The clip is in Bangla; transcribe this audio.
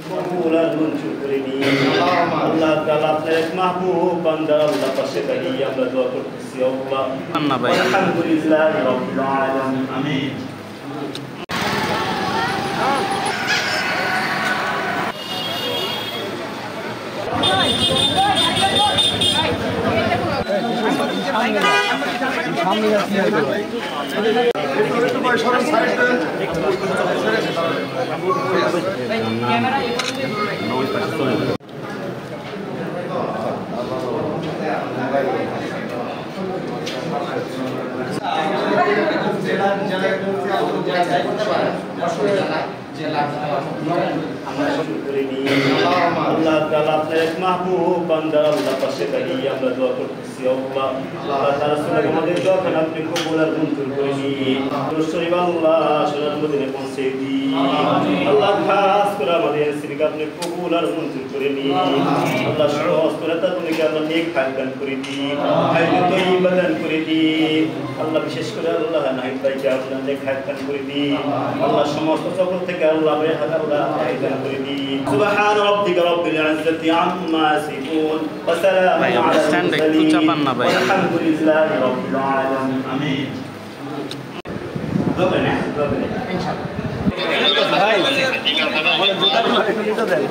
কবুল আর মঞ্জুর করে নিন। আল্লাহ তাআলা আপনার এক মাহবুব বান্দা আল্লাহ পাশে দাঁড়িয়ে আমরা দোয়া করতেছি আল্লাহ। আলহামদুলিল্লাহি রাব্বিল আলামিন। আমিন। আল্লাহ তাআলা আপনার এক মাহবুব বান্দা আল্লাহ পাশে দাঁড়িয়ে আমরা দোয়া করতেছি আল্লাহ। আল্লাহ তাআলা আমাদের দোয়াখানা আপনি কবুল আর মঞ্জুর করে নিন। শরীফ আল্লাহ সোনার মদিনায় পৌঁছে দিন। আল্লাহ খাস করে আমাদের সিরিক আপনি কবুল আর মঞ্জুর করে নিন। আল্লাহ সমস্ত নেতাকে আল্লাহ নেক হায়াত দান করে দিন, হায়াত তয়্যিবা দান করে দিন। আল্লাহ বিশেষ করে আল্লাহ নাহিদ ভাইকে আল্লাহ নেক হায়াত দান করে দিন। আল্লাহ সমস্ত সকল থেকে আল্লাহ আল্লাহ হায়াত দান করে দিন। সুবহান রাব্বিকা রাব্বিল ইজ্জাতি আম্মা ইয়াসিফুন ওয়া সালামুন আলাল মুরসালিন আলহামদুলিল্লাহি রাব্বিল আলামিন। আমিন। হবে না হবে না ইনশাআল্লাহ। ভাই বলে জুতা দেন।